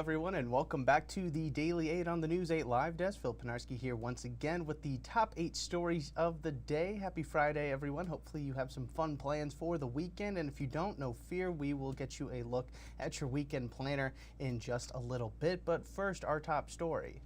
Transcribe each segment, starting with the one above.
everyone, and welcome back to the Daily 8 on the News 8 Live Desk. Phil Penarski here once again with the top 8 stories of the day. Happy Friday, everyone. Hopefully you have some fun plans for the weekend, and if you don't, no fear, we will get you a look at your weekend planner in just a little bit. But first, our top story.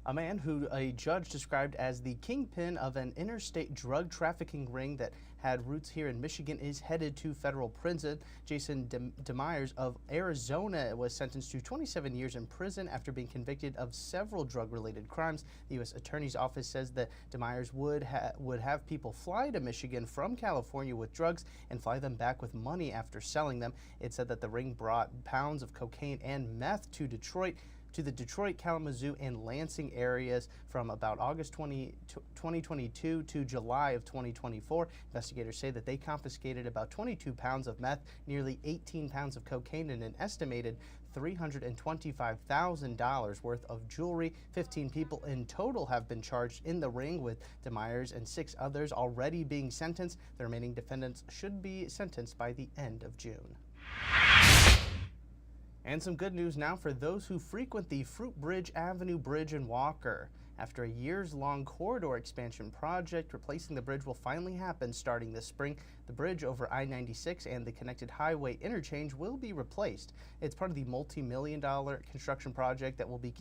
A man who a judge described as the kingpin of an interstate drug trafficking ring that had roots here in Michigan is headed to federal prison. Jason DeMyers of Arizona was sentenced to 27 years in prison after being convicted of several drug-related crimes. The U.S. Attorney's Office says that DeMyers would have people fly to Michigan from California with drugs and fly them back with money after selling them. It said that the ring brought pounds of cocaine and meth to the Detroit, Kalamazoo, and Lansing areas from about August 2022 to July of 2024. Investigators say that they confiscated about 22 pounds of meth, nearly 18 pounds of cocaine, and an estimated $325,000 worth of jewelry. 15 people in total have been charged in the ring, with DeMyers and 6 others already being sentenced. The remaining defendants should be sentenced by the end of June. And some good news now for those who frequent the Fruit Bridge Avenue Bridge in Walker. After a years-long corridor expansion project, replacing the bridge will finally happen starting this spring. The bridge over I-96 and the connected highway interchange will be replaced. It's part of the multi-million-dollar construction project that will be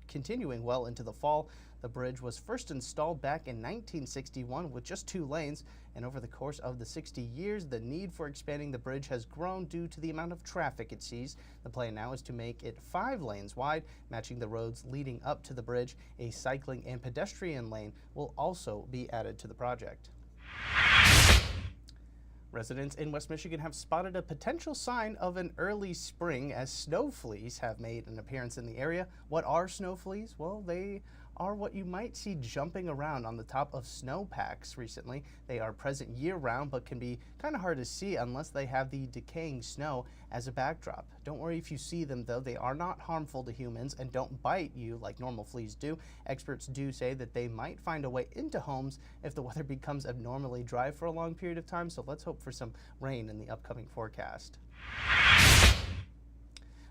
continuing well into the fall. The bridge was first installed back in 1961 with just 2 lanes, and over the course of the 60 years, the need for expanding the bridge has grown due to the amount of traffic it sees. The plan now is to make it 5 lanes wide, matching the roads leading up to the bridge. A cycling and pedestrian lane will also be added to the project. Residents in West Michigan have spotted a potential sign of an early spring as snow fleas have made an appearance in the area. What are snow fleas? Well, they are what you might see jumping around on the top of snowpacks recently. They are present year-round but can be kind of hard to see unless they have the decaying snow as a backdrop. Don't worry if you see them, though. They are not harmful to humans and don't bite you like normal fleas do. Experts do say that they might find a way into homes if the weather becomes abnormally dry for a long period of time, so let's hope for some rain in the upcoming forecast.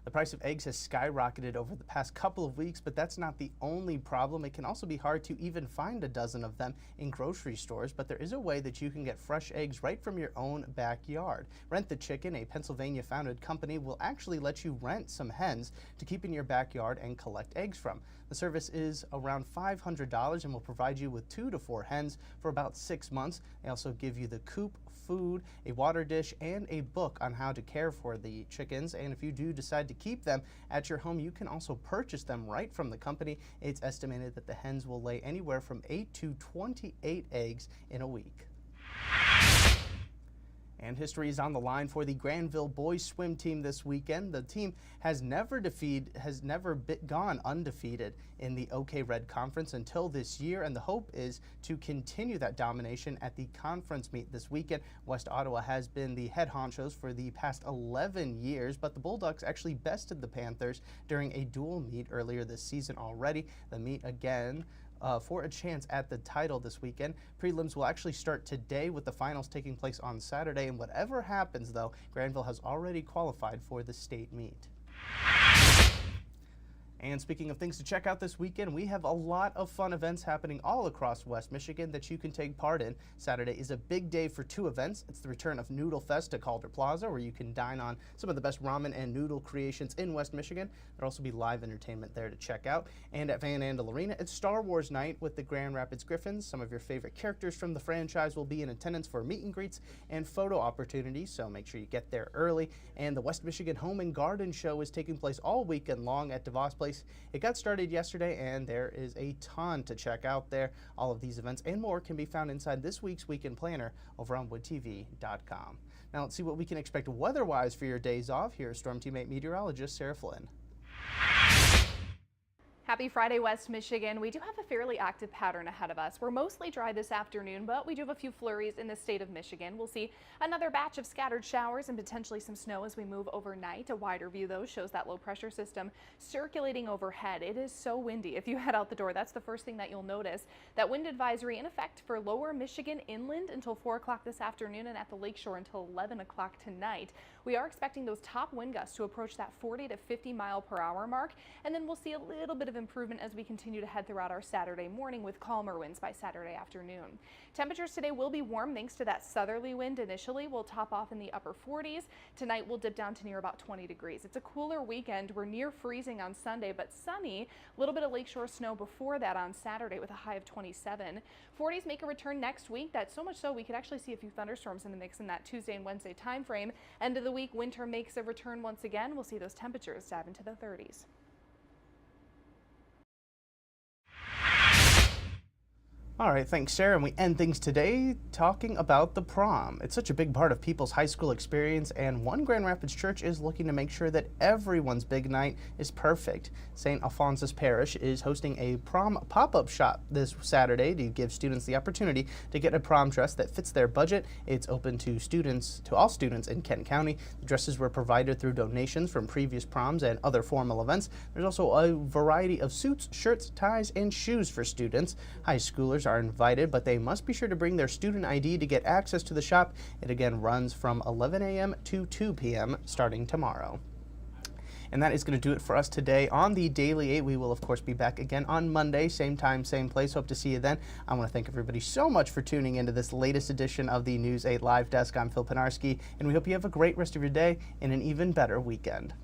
The price of eggs has skyrocketed over the past couple of weeks, but that's not the only problem. It can also be hard to even find a dozen of them in grocery stores, but there is a way that you can get fresh eggs right from your own backyard. Rent the Chicken, a Pennsylvania-founded company, will actually let you rent some hens to keep in your backyard and collect eggs from. The service is around $500 and will provide you with 2 to 4 hens for about 6 months. They also give you the coop, food, a water dish, and a book on how to care for the chickens. And if you do decide to keep them at your home, you can also purchase them right from the company. It's estimated that the hens will lay anywhere from 8 to 28 eggs in a week. And history is on the line for the Granville boys swim team this weekend. The team has never gone undefeated in the OK Red Conference until this year, and the hope is to continue that domination at the conference meet this weekend. West Ottawa has been the head honchos for the past 11 years, but the Bulldogs actually bested the Panthers during a dual meet earlier this season already. The meet again for a chance at the title this weekend. Prelims will actually start today, with the finals taking place on Saturday, and whatever happens, though, Granville has already qualified for the state meet. And speaking of things to check out this weekend, we have a lot of fun events happening all across West Michigan that you can take part in. Saturday is a big day for 2 events. It's the return of Noodle Fest to Calder Plaza, where you can dine on some of the best ramen and noodle creations in West Michigan. There'll also be live entertainment there to check out. And at Van Andel Arena, it's Star Wars night with the Grand Rapids Griffins. Some of your favorite characters from the franchise will be in attendance for meet and greets and photo opportunities, so make sure you get there early. And the West Michigan Home and Garden Show is taking place all weekend long at DeVos Place. It got started yesterday, and there is a ton to check out there. All of these events and more can be found inside this week's Weekend Planner over on woodtv.com. Now let's see what we can expect weather-wise for your days off. Here's Storm Teammate meteorologist Sarah Flynn. Happy Friday, West Michigan. We do have a fairly active pattern ahead of us. We're mostly dry this afternoon, but we do have a few flurries in the state of Michigan. We'll see another batch of scattered showers and potentially some snow as we move overnight. A wider view, though, shows that low pressure system circulating overhead. It is so windy. If you head out the door, that's the first thing that you'll notice. That wind advisory in effect for lower Michigan inland until 4 o'clock this afternoon and at the lakeshore until 11 o'clock tonight. We are expecting those top wind gusts to approach that 40 to 50 mile per hour mark, and then we'll see a little bit of improvement as we continue to head throughout our Saturday morning with calmer winds by Saturday afternoon. Temperatures today will be warm thanks to that southerly wind initially. We'll top off in the upper 40s. Tonight we'll dip down to near about 20 degrees. It's a cooler weekend. We're near freezing on Sunday, but sunny. A little bit of lakeshore snow before that on Saturday with a high of 27. 40s make a return next week. That's so much so we could actually see a few thunderstorms in the mix in that Tuesday and Wednesday time frame. End of the week, winter makes a return once again. We'll see those temperatures dive into the 30s. All right, thanks, Sarah. And we end things today talking about the prom. It's such a big part of people's high school experience, and one Grand Rapids church is looking to make sure that everyone's big night is perfect. St. Alphonsus Parish is hosting a prom pop-up shop this Saturday to give students the opportunity to get a prom dress that fits their budget. It's open to all students in Kent County. The dresses were provided through donations from previous proms and other formal events. There's also a variety of suits, shirts, ties, and shoes for students. High schoolers are invited, but they must be sure to bring their student ID to get access to the shop. It again runs from 11 a.m. to 2 p.m. starting tomorrow. And that is going to do it for us today on the Daily 8. We will, of course, be back again on Monday, same time, same place. Hope to see you then. I want to thank everybody so much for tuning into this latest edition of the News 8 Live Desk. I'm Phil Pinarski, and we hope you have a great rest of your day and an even better weekend.